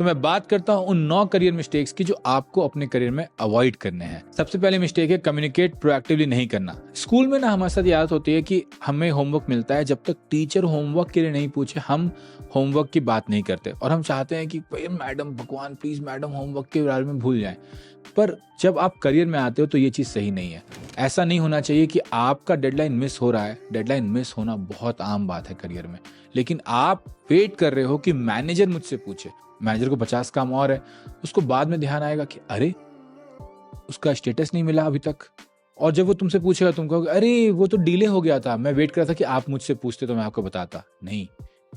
तो मैं बात करता हूं उन 9 करियर मिस्टेक्स की जो आपको अपने करियर में अवॉइड करने हैं। सबसे पहले मिस्टेक है कम्युनिकेट प्रोएक्टिवली नहीं करना। स्कूल में ना हमारे साथ ये आदत होती है कि हमें होमवर्क मिलता है, जब तक टीचर होमवर्क के लिए नहीं पूछे हम होमवर्क की बात नहीं करते, और हम चाहते हैं कि मैडम भगवान प्लीज मैडम होमवर्क के बारे में भूल जाएं। पर जब आप करियर में आते हो तो ये चीज़ सही नहीं है। ऐसा नहीं होना चाहिए कि आपका डेडलाइन मिस हो रहा है। डेडलाइन मिस होना बहुत आम बात है करियर में, लेकिन आप वेट कर रहे हो कि मैनेजर मुझसे पूछे। मैनेजर को 50 काम और है, उसको बाद में ध्यान आएगा कि अरे उसका स्टेटस नहीं मिला अभी तक, और जब वो तुमसे पूछेगा तुम कहोगे अरे वो तो डिले हो गया था, मैं वेट कर रहा था कि आप मुझसे पूछते तो मैं आपको बताता। नहीं,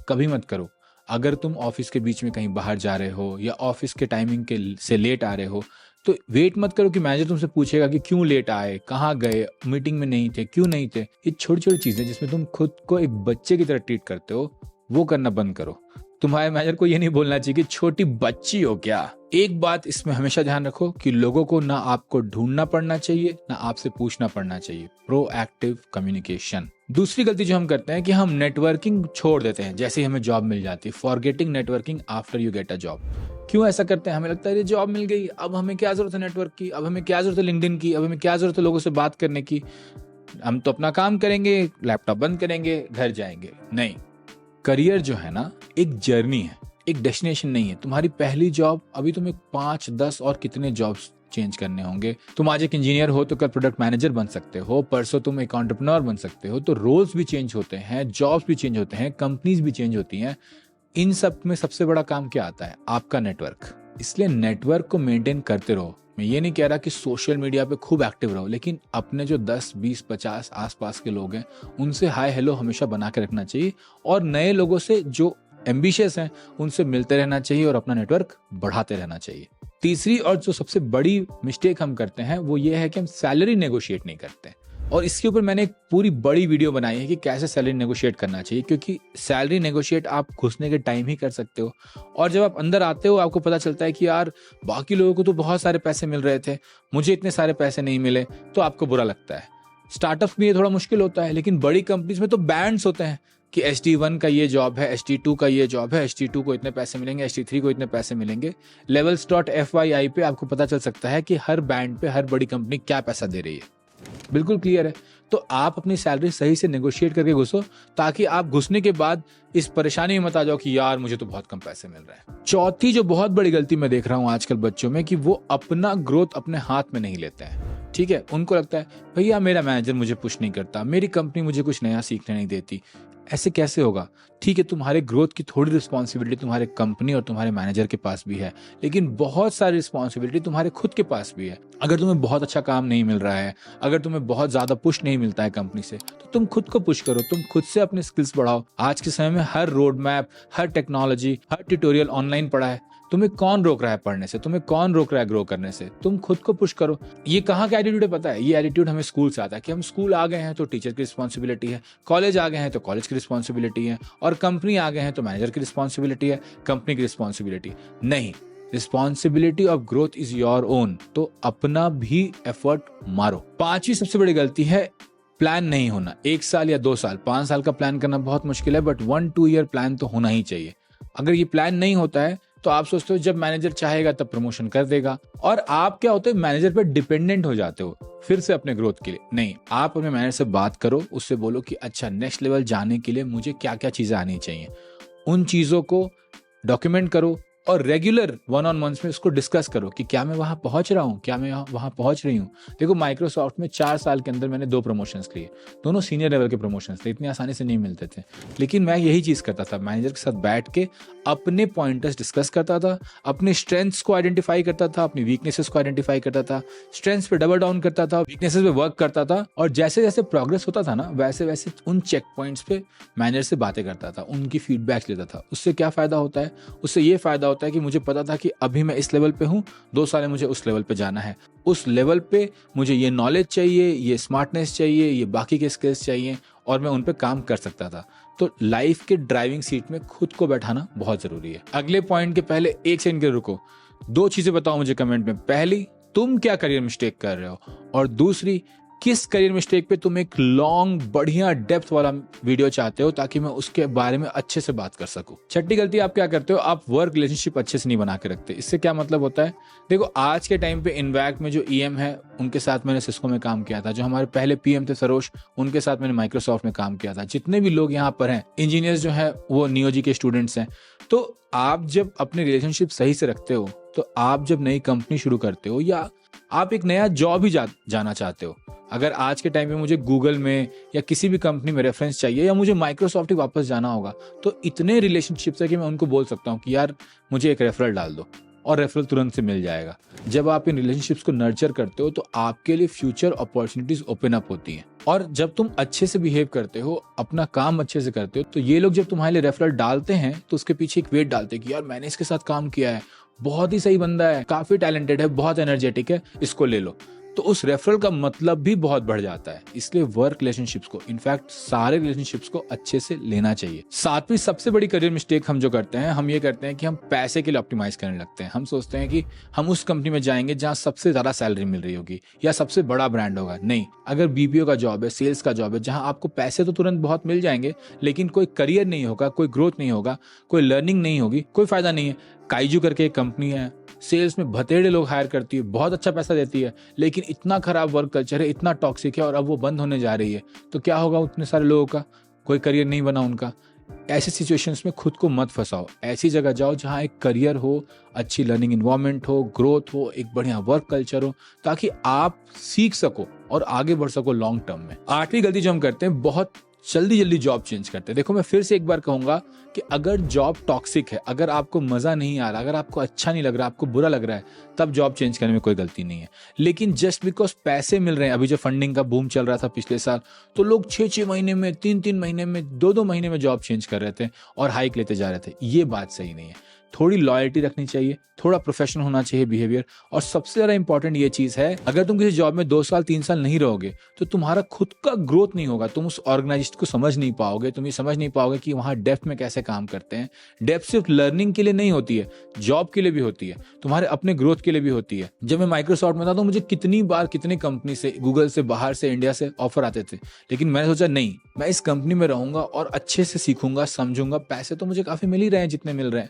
कभी मत करो। अगर तुम ऑफिस के बीच में कहीं बाहर जा रहे हो या ऑफिस के टाइमिंग के से लेट आ रहे हो तो वेट मत करो कि मैनेजर तुमसे पूछेगा कि क्यों लेट आए, कहाँ गए, मीटिंग में नहीं थे, क्यों नहीं थे। ये छोटी छोटी चीजें जिसमें तुम खुद को एक बच्चे की तरह ट्रीट करते हो वो करना बंद करो। तुम्हारे मैनेजर को ये नहीं बोलना चाहिए कि छोटी बच्ची हो क्या। एक बात इसमें हमेशा ध्यान रखो कि लोगों को ना आपको ढूंढना पड़ना चाहिए ना आपसे पूछना पड़ना चाहिए। Proactive communication. दूसरी गलती जो हम करते हैं कि हम नेटवर्किंग छोड़ देते हैं जैसे ही हमें जॉब मिल जाती है। Forgetting networking after you get a job. क्यों ऐसा करते हैं? हमें लगता है ये जॉब मिल गई, अब हमें क्या जरूरत है नेटवर्क की, अब हमें क्या जरूरत है लिंक्डइन की, अब हमें क्या जरूरत है लोगों से बात करने की, हम तो अपना काम करेंगे, लैपटॉप बंद करेंगे, घर जाएंगे। नहीं, करियर जो है ना एक जर्नी है, एक डेस्टिनेशन नहीं है। तुम्हारी पहली जॉब, अभी तुम्हें 5, 10 और कितने जॉब्स चेंज करने होंगे। तुम आज एक इंजीनियर हो तो कल प्रोडक्ट मैनेजर बन सकते हो, परसों तुम एक एंटरप्रेन्योर बन सकते हो। तो रोल्स भी चेंज होते हैं, जॉब्स भी चेंज होते हैं, कंपनीज भी चेंज होती हैं। इन सब में सबसे बड़ा काम क्या आता है? आपका नेटवर्क। इसलिए नेटवर्क को मेंटेन करते रहो। मैं ये नहीं कह रहा कि सोशल मीडिया पे खूब एक्टिव रहो, लेकिन अपने जो 10, 20, 50 आसपास के लोग हैं उनसे हाय हेलो हमेशा बना के रखना चाहिए, और नए लोगों से जो एम्बिशियस हैं उनसे मिलते रहना चाहिए और अपना नेटवर्क बढ़ाते रहना चाहिए। तीसरी और जो सबसे बड़ी मिस्टेक हम करते हैं वो ये है कि हम सैलरी नेगोशिएट नहीं करते, और इसके ऊपर मैंने एक पूरी बड़ी वीडियो बनाई है कि कैसे सैलरी नेगोशिएट करना चाहिए। क्योंकि सैलरी नेगोशिएट आप घुसने के टाइम ही कर सकते हो, और जब आप अंदर आते हो आपको पता चलता है कि यार बाकी लोगों को तो बहुत सारे पैसे मिल रहे थे, मुझे इतने सारे पैसे नहीं मिले, तो आपको बुरा लगता है। स्टार्टअप्स में ये थोड़ा मुश्किल होता है, लेकिन बड़ी कंपनीज में तो बैंड्स होते हैं कि HD1 का ये जॉब है, HD2 का ये जॉब है, HD2 को इतने पैसे मिलेंगे, HD3 को इतने पैसे मिलेंगे। levels.fyi पे आपको पता चल सकता है कि हर बैंड पे हर बड़ी कंपनी क्या पैसा दे रही है। बिल्कुल क्लियर है। तो आप अपनी सैलरी सही से नेगोशिएट करके घुसो, ताकि आप घुसने के बाद इस परेशानी में मत आ जाओ कि यार मुझे तो बहुत कम पैसे मिल रहे हैं। चौथी जो बहुत बड़ी गलती मैं देख रहा हूं आजकल बच्चों में कि वो अपना ग्रोथ अपने हाथ में नहीं लेते हैं। ठीक है, उनको लगता है भैया मेरा मैनेजर मुझे पुश नहीं करता, मेरी कंपनी मुझे कुछ नया सीखने नहीं देती। ऐसे कैसे होगा? ठीक है, तुम्हारे ग्रोथ की थोड़ी रिस्पॉन्सिबिलिटी तुम्हारे कंपनी और तुम्हारे मैनेजर के पास भी है, लेकिन बहुत सारी रिस्पॉन्सिबिलिटी तुम्हारे खुद के पास भी है। अगर तुम्हें बहुत अच्छा काम नहीं मिल रहा है, अगर तुम्हें बहुत ज्यादा पुश नहीं मिलता है कंपनी से, तो तुम खुद को पुश करो, तुम खुद से अपने स्किल्स बढ़ाओ। आज के समय में हर रोड मैप, हर टेक्नोलॉजी, हर ट्यूटोरियल ऑनलाइन पड़ा है। तुम्हें कौन रोक रहा है पढ़ने से? तुम्हें कौन रोक रहा है ग्रो करने से? तुम खुद को पुश करो। ये कहाँ का एटीट्यूड है पता है? ये एटीट्यूड हमें स्कूल से आता है कि हम स्कूल आ गए हैं तो टीचर की रिस्पॉन्सिबिलिटी है, कॉलेज आ गए हैं तो कॉलेज की रिस्पॉन्सिबिलिटी है, और कंपनी आ गए हैं तो मैनेजर की रिस्पॉन्सिबिलिटी है, कंपनी की रिस्पॉन्सिबिलिटी नहीं। Responsibility of growth is your own. तो अपना भी एफर्ट मारो। पांचवी सबसे बड़ी गलती है प्लान नहीं होना। 1 साल या 2 साल, 5 साल का प्लान करना बहुत मुश्किल है, बट 1-2 ईयर प्लान तो होना ही चाहिए। अगर ये प्लान नहीं होता है तो आप सोचते हो जब मैनेजर चाहेगा तब प्रमोशन कर देगा, और आप क्या होते है मैनेजर पे डिपेंडेंट हो जाते हो फिर से अपने ग्रोथ के लिए। नहीं, आप अपने मैनेजर से बात करो, उससे बोलो कि अच्छा नेक्स्ट लेवल जाने के लिए मुझे क्या क्या चीजें आनी चाहिए। उन चीजों को डॉक्यूमेंट करो और रेगुलर 1-on-1s में उसको डिस्कस करो कि क्या मैं वहां पहुंच रहा हूं, क्या मैं वहां पहुंच रही हूं। देखो माइक्रोसॉफ्ट में 4 साल के अंदर मैंने 2 प्रमोशंस लिए, दोनों सीनियर लेवल के प्रमोशंस थे, इतनी आसानी से नहीं मिलते थे। लेकिन मैं यही चीज करता था, मैनेजर के साथ बैठ के अपने पॉइंटर्स डिस्कस करता था, अपने स्ट्रेंथ्स को आइडेंटिफाई करता था, अपनी वीकनेसेस को आइडेंटिफाई करता था, स्ट्रेंथ्स पे डबल डाउन करता था, वीकनेसेस पे वर्क करता था, और जैसे जैसे प्रोग्रेस होता था ना वैसे वैसे उन चेक पॉइंट्स पे मैनेजर से बातें करता था, उनकी फीडबैक लेता था। उससे क्या फायदा होता है? उससे ये फायदा होता है कि मुझे पता था कि अभी मैं इस लेवल पे हूं, 2 साल में मुझे उस लेवल पे जाना है, उस लेवल पे मुझे ये नॉलेज चाहिए, ये स्मार्टनेस चाहिए, ये बाकी के स्किल्स चाहिए, और मैं उन पे काम कर सकता था। तो लाइफ के ड्राइविंग सीट में खुद को बैठाना बहुत जरूरी है। अगले पॉइंट के पहले 1 सेकंड के रुको। 2 चीजें बताओ मुझे कमेंट में। पहली, तुम क्या करियर मिस्टेक कर रहे हो, और दूसरी, किस करियर मिस्टेक पे तुम एक लॉन्ग बढ़िया डेप्थ वाला वीडियो चाहते हो ताकि मैं उसके बारे में अच्छे से बात कर सकूं। छठी गलती आप क्या करते हो, आप वर्क रिलेशनशिप अच्छे से नहीं बना के रखते। इससे क्या मतलब होता है, देखो आज के टाइम पे इनवैक्ट में जो ईएम है उनके साथ मैंने सिस्को में काम किया था, जो हमारे पहले पीएम थे सरोज उनके साथ मैंने माइक्रोसॉफ्ट में काम किया था, जितने भी लोग यहाँ पर हैं इंजीनियर्स जो है वो नियोजी के स्टूडेंट्स हैं। तो आप जब अपने रिलेशनशिप सही से रखते हो, तो आप जब नई कंपनी शुरू करते हो या आप एक नया जॉब ही जाना चाहते हो, अगर आज के टाइम पे मुझे गूगल में या किसी भी कंपनी में रेफरेंस चाहिए या मुझे माइक्रोसॉफ्ट ही वापस जाना होगा, तो इतने रिलेशनशिप्स है कि मैं उनको बोल सकता हूँ कि यार मुझे एक रेफरल डाल दो, और रेफरल तुरंत से मिल जाएगा। जब आप इन रिलेशनशिप्स को नर्चर करते हो तो आपके लिए फ्यूचर अपॉर्चुनिटीज ओपन अप होती हैं। और जब तुम अच्छे से बिहेव करते हो, अपना काम अच्छे से करते हो, तो ये लोग जब तुम्हारे लिए रेफरल डालते हैं तो उसके पीछे एक वेट डालते हैं कि यार मैंने इसके साथ काम किया है, बहुत ही सही बंदा है, काफी टैलेंटेड है, बहुत एनर्जेटिक है, इसको ले लो। तो उस रेफरल का मतलब भी बहुत बढ़ जाता है। इसलिए वर्क रिलेशनशिप्स को, इनफैक्ट सारे रिलेशनशिप्स को अच्छे से लेना चाहिए। सातवीं सबसे बड़ी करियर मिस्टेक हम जो करते हैं, हम ये करते हैं कि हम पैसे के लिए ऑप्टिमाइज करने लगते हैं। हम सोचते हैं कि हम उस कंपनी में जाएंगे जहां सबसे ज्यादा सैलरी मिल रही होगी या सबसे बड़ा ब्रांड होगा। नहीं, अगर बीपीओ का जॉब है, सेल्स का जॉब है, जहां आपको पैसे तो तुरंत बहुत मिल जाएंगे लेकिन कोई करियर नहीं होगा, कोई ग्रोथ नहीं होगा, कोई लर्निंग नहीं होगी, कोई फायदा नहीं है। काइजू करके एक कंपनी है, सेल्स में भतेड़े लोग हायर करती है, बहुत अच्छा पैसा देती है, लेकिन इतना खराब वर्क कल्चर है, इतना टॉक्सिक है, और अब वो बंद होने जा रही है। तो क्या होगा उतने सारे लोगों का, कोई करियर नहीं बना उनका। ऐसी सिचुएशंस में खुद को मत फंसाओ, ऐसी जगह जाओ जहां एक करियर हो, अच्छी लर्निंग इन्वायरमेंट हो, ग्रोथ हो, एक बढ़िया वर्क कल्चर हो, ताकि आप सीख सको और आगे बढ़ सको लॉन्ग टर्म में। आठवीं गलती जो हम करते हैं, बहुत जल्दी जॉब चेंज करते हैं। देखो मैं फिर से एक बार कहूंगा कि अगर जॉब टॉक्सिक है, अगर आपको मजा नहीं आ रहा, अगर आपको अच्छा नहीं लग रहा, आपको बुरा लग रहा है, तब जॉब चेंज करने में कोई गलती नहीं है। लेकिन जस्ट बिकॉज पैसे मिल रहे हैं, अभी जो फंडिंग का बूम चल रहा था पिछले साल, तो लोग 6-6 महीने में, 3-3 महीने में, 2-2 महीने में जॉब चेंज कर रहे थे और हाइक लेते जा रहे थे। ये बात सही नहीं है। थोड़ी लॉयल्टी रखनी चाहिए, थोड़ा प्रोफेशनल होना चाहिए बिहेवियर। और सबसे ज्यादा इंपॉर्टेंट ये चीज है, अगर तुम किसी जॉब में 2 साल 3 साल नहीं रहोगे तो तुम्हारा खुद का ग्रोथ नहीं होगा, तुम उस ऑर्गेनाइजेशन को समझ नहीं पाओगे, तुम ये समझ नहीं पाओगे कि वहां डेप्थ में कैसे काम करते हैं। डेप्थ सिर्फ लर्निंग के लिए नहीं होती है, जॉब के लिए भी होती है, तुम्हारे अपने ग्रोथ के लिए भी होती है। जब मैं माइक्रोसॉफ्ट में था तो मुझे कितनी बार कितनी कंपनी से, गूगल से, बाहर से, इंडिया से ऑफर आते थे, लेकिन मैंने सोचा नहीं, मैं इस कंपनी में रहूंगा और अच्छे से सीखूंगा, समझूंगा। पैसे तो मुझे काफी मिल ही रहे हैं जितने मिल रहे हैं,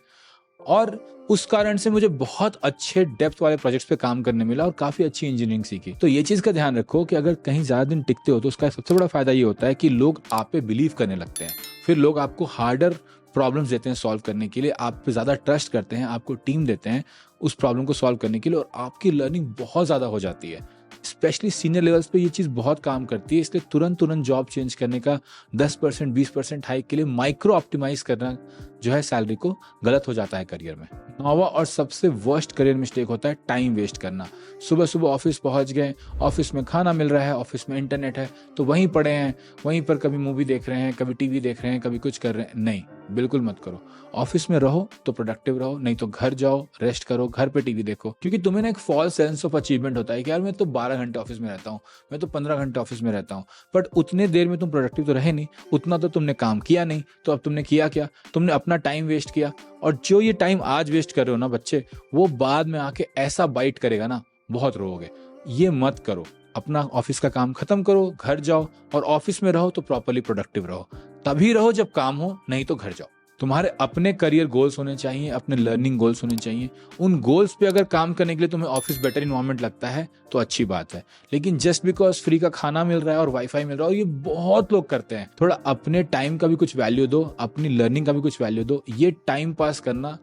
और उस कारण से मुझे बहुत अच्छे डेप्थ वाले प्रोजेक्ट्स पे काम करने मिला और काफी अच्छी इंजीनियरिंग सीखी। तो ये चीज का ध्यान रखो कि अगर कहीं ज्यादा दिन टिकते हो तो उसका सबसे बड़ा फायदा ये होता है कि लोग आप पे बिलीव करने लगते हैं, फिर लोग आपको हार्डर प्रॉब्लम्स देते हैं सॉल्व करने के लिए, आप पे ज्यादा ट्रस्ट करते हैं, आपको टीम देते हैं उस प्रॉब्लम को सॉल्व करने के लिए, और आपकी लर्निंग बहुत ज्यादा हो जाती है। स्पेशली सीनियर लेवल्स पे ये चीज बहुत काम करती है। इसलिए तुरंत जॉब चेंज करने का 10% 20% हाइक के लिए माइक्रो ऑप्टिमाइज करना जो है सैलरी को, गलत हो जाता है करियर में। 9वां और सबसे वर्स्ट करियर मिस्टेक होता है टाइम वेस्ट करना। सुबह सुबह ऑफिस पहुंच गए, ऑफिस में खाना मिल रहा है, ऑफिस में इंटरनेट है, तो वहीं पड़े हैं, वहीं पर कभी मूवी देख रहे हैं, कभी टीवी देख रहे हैं, कभी कुछ कर रहे हैं। नहीं, बिल्कुल मत करो। ऑफिस में रहो तो प्रोडक्टिव रहो, नहीं तो घर जाओ, रेस्ट करो, घर पे टीवी देखो। क्योंकि तुम्हें ना एक फॉल्स सेंस ऑफ अचीवमेंट होता है कि यार मैं तो 12 घंटे ऑफिस में रहता हूँ, मैं तो 15 घंटे ऑफिस में रहता हूँ, बट उतने देर में तुम प्रोडक्टिव तो रहे नहीं, उतना तो तुमने काम किया नहीं। तो अब तुमने किया क्या, तुमने अपना टाइम वेस्ट किया, और जो ये टाइम आज वेस्ट कर रहे हो ना बच्चे, वो बाद में आके ऐसा बाइट करेगा ना, बहुत रोओगे। ये मत करो। अपना ऑफिस का काम खत्म करो, घर जाओ, और ऑफिस में रहो तो प्रॉपर्ली प्रोडक्टिव रहो। तभी रहो जब काम हो, नहीं तो घर जाओ। तुम्हारे अपने करियर गोल्स होने चाहिए, अपने लर्निंग गोल्स होने चाहिए। उन गोल्स पे अगर काम करने के लिए तुम्हें ऑफिस बेटर इन्वायरमेंट लगता है तो अच्छी बात है, लेकिन जस्ट बिकॉज फ्री का खाना मिल रहा है और वाईफाई मिल रहा है, और ये बहुत लोग करते हैं, थोड़ा अपने टाइम का भी कुछ वैल्यू दो, अपनी लर्निंग का भी कुछ वैल्यू दो। ये टाइम पास करना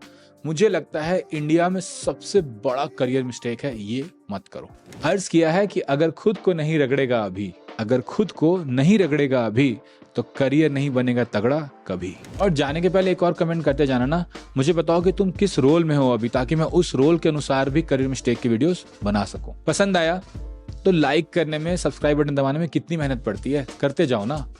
मुझे लगता है इंडिया में सबसे बड़ा करियर मिस्टेक है, ये मत करो। अर्ज किया है कि अगर खुद को नहीं रगड़ेगा अभी, अगर खुद को नहीं रगड़ेगा अभी, तो करियर नहीं बनेगा तगड़ा कभी। और जाने के पहले एक और कमेंट करते जाना ना, मुझे बताओ कि तुम किस रोल में हो अभी, ताकि मैं उस रोल के अनुसार भी करियर मिस्टेक की वीडियोस बना सकूं। पसंद आया तो लाइक करने में, सब्सक्राइब बटन दबाने में कितनी मेहनत पड़ती है, करते जाओ ना।